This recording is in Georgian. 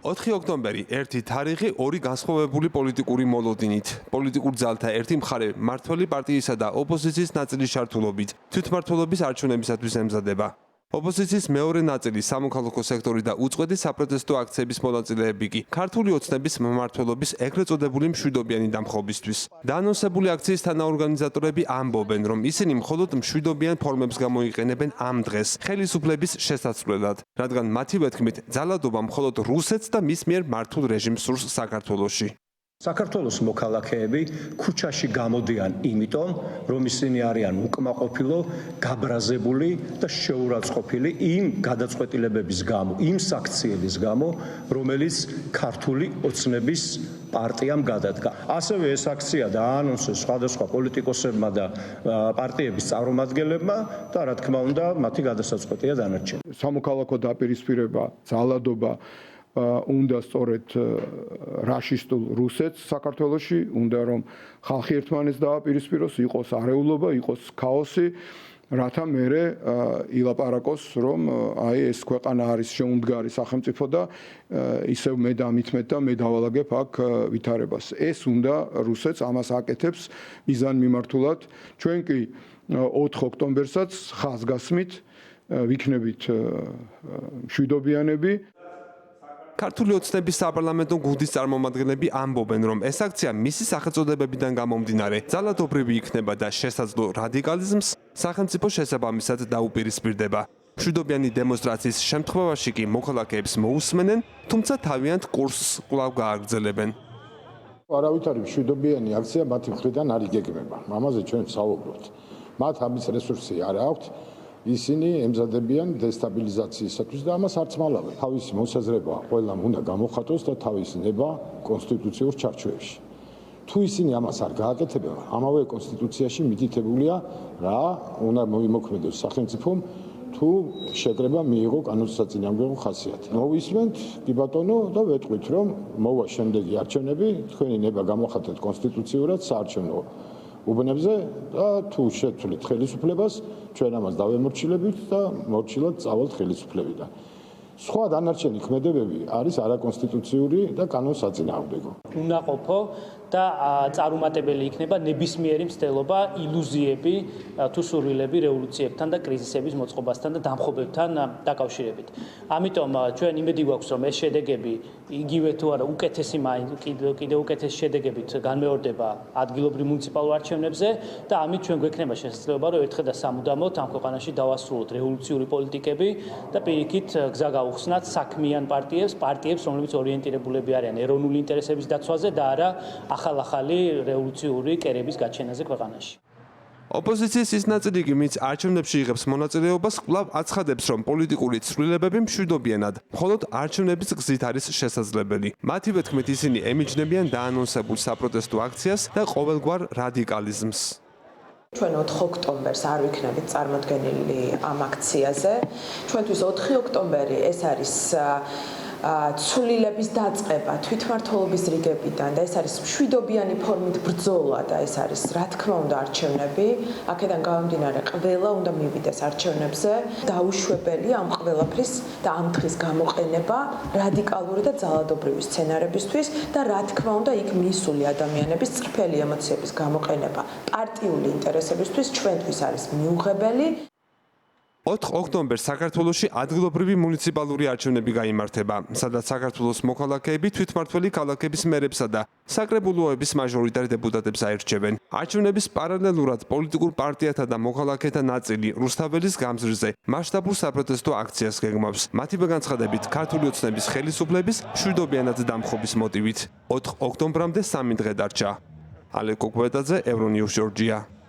4 ოქტომბერი ერთი თარიღი, ორი განსხვავებული პოლიტიკური მოლოდინით. პოლიტიკურ ძალთა ერთი მხარე მმართველი პარტიისა და ოპოზიციის ნაწილის ჩართულობით თვითმმართველობის არჩევნებისათვის ემზადება. ოპოზიციის მეორე ნაწილი სამოქალაქო სექტორი და უწყვეტი საპროტესტო აქციების მონაწილეები კი ქართული ოცნების მმართველობის ეგრეთ წოდებული მშვიდობიანი დამხობისთვის. დაანონსებული აქციის თანაორგანიზატორები ამბობენ, რომ ისინი მხოლოდ მშვიდობიან ფორმებს გამოიყენებენ ამ დღეს ხელისუფლების შესაცვლელად, რადგან მათივე თქმით, ძალადობა მხოლოდ რუსეთს და მის მიერ მართულ რეჟიმს სურს საქართველოში. საქართველოს მოქალაქეები ქუჩაში გამოდიან იმიტომ, რომ ისინი არიან უკმაყოფილო, გაბრაზებული და შეურაცხყოფილი იმ გადაწყვეტილებების გამო, იმ საქციელის გამო, რომელიც ქართული ოცნების პარტიამ გადადგა. ასევე ეს აქცია დაანონსეს სხვადასხვა პოლიტიკოსებმა და პარტიების წარმომადგენლებმა და რა თქმა უნდა, მათი გადასაწყვეტია დანარჩენი. სამოქალაქო დაპირისპირება, ძალადობა უნდა სწორედ რაშისტულ რუსეთს საქართველოში, უნდა რომ ხალხი ერთმანეთს დააპირისპიროს, იყოს არეულობა, იყოს ქაოსი, რათა მერე ილაპარაკოს, რომ აი ეს ქვეყანა არის შეუმდგარი სახელმწიფო და ისევ მე დამითმეთ და მე დავალაგებ აქ ვითარებას. ეს უნდა რუსეთს ამას აკეთებს მიზან მიმართულად. ჩვენ კი 4 ოქტომბერსაც ხაზს გასმით, ვიქნებით მშვიდობიანები. ქართული ოცნების საპარლამენტო გუნდის წარმომადგენლები ამბობენ, რომ ეს აქცია მისი სახელწოდებებიდან გამომდინარე ძალადობრივი იქნება და შესაძლო რადიკალიზმს სახელმწიფო შესაბამისად დაუპირისპირდება. მშვიდობიანი დემონსტრაციის შემთხვევაში კი მოქალაქეებს მოусმენენ, თუმცა თავიანთ კურსს კვლავ გააგრძელებენ. არავითარი მშვიდობიანი აქცია მათი მხრიდან არ იგეგმება. ამაზე ჩვენ ვსაუბრობთ. მათ ამის რესურსი არ აქვთ. ისინი ემზადებიან დესტაბილიზაციისათვის და ამას არც მალავენ. თავისი მოსაზრება ყველამ უნდა გამოხატოს და თავისი ნება კონსტიტუციურ ჩარჩოებში. თუ ისინი ამას არ გააკეთებენ, ამავე კონსტიტუციაში მითითებულია რა უნდა მოიმოქმედოს სახელმწიფომ თუ შეკრება მიიღო კანონსაწინააღმდეგო ხასიათი. მოვისმენთ, კი ბატონო, და ვეტყვით, რომ მოვა შემდეგი არჩევნები, თქვენი ნება გამოხატეთ კონსტიტუციურად საარჩევნო უბნებზე და თუ შეცვლით ხელისუფლებას, ჩვენ ამას დავემორჩილებით და მორჩილად წავალთ ხელისუფლებიდან. სხვა დანარჩენი ქმედებები არის არაკონსტიტუციური და კანონსაწინააღმდეგო. უნაყოფო და წარუმატებელი იქნება ნებისმიერი მცდელობა, ილუზიები თუ სურვილები რევოლუციებთან და კრიზისების მოწყობასთან და დამხობებთან დაკავშირებით. ამიტომ ჩვენ იმედი გვაქვს, რომ ეს შედეგები იგივე თუ არა უკეთესი კიდევ უკეთესი შედეგებით განმეორდება ადგილობრივ მუნიციპალურ არჩევნებზე და ამით ჩვენ გვექნება შესაძლებლობა, რომ ერთხელ და სამუდამოდ ამ ქვეყანაში დავასრულოთ რევოლუციური პოლიტიკები და პირიქით გზა გავუხსნათ საქმიან პარტიებს, რომლებიც ორიენტირებულები არიან ეროვნული ინტერესების დაცვაზე და არა ახალი რევოლუციური კერების გაჩენაზე ქვეყანაში. ოპოზიციის ის ნაწილი კი, ვინც არჩევნებში იღებს მონაწილეობას, კვლავ აცხადებს, რომ პოლიტიკური ცვლილებები მშვიდობიანად, მხოლოდ არჩევნების გზით არის შესაძლებელი. მათივე თქმით, ისინი ემიჯნებიან დაანონსებულ საპროტესტო აქციას და ყოველგვარ რადიკალიზმს. ჩვენ 4 ოქტომბერს არ ვიქნებით წარმოდგენილი ამ აქციაზე. ჩვენთვის 4 ოქტომბერი ეს არის ცვლილების დაწყება თვითმმართველობის რიგებიდან და ეს არის მშვიდობიანი ფორმით ბრძოლა და ეს არის რა თქმა უნდა არჩევნები. აქედან გამომდინარე ყველა უნდა მივიდეს არჩევნებზე. დაუშვებელია ამ ყველაფრის და ამ დღის გამოყენება რადიკალური და ძალადობრივი სცენარებისთვის და რა თქმა უნდა იქ მისული ადამიანების წრფელი ემოციების გამოყენება პარტიული ინტერესებისთვის ჩვენთვის არის მიუღებელი. 4 ოქტომბერს საქართველოში ადგილობრივი მუნიციპალური არჩევნები გაიმართება, სადაც საქართველოს მოქალაქეები თვითმმართველი ქალაქების მერებსა და საკრებულოების მაჟორიტარ დეპუტატებს აირჩევენ. არჩევნების პარალელურად პოლიტიკურ პარტიათა და მოქალაქეთა ნაწილი რუსთაველის გამზრზე მასშტაბურ საპროტესტო აქციას გეგმავს. მათივე განცხადებით, ქართული ოცნების ხელისუფლების მშვიდობიანად დამხობის მოტივით. 4 ოქტომბრამდე 3 დღე დარჩა. ალეკო კვეტაძე, ევრონიუს, ჯორჯია.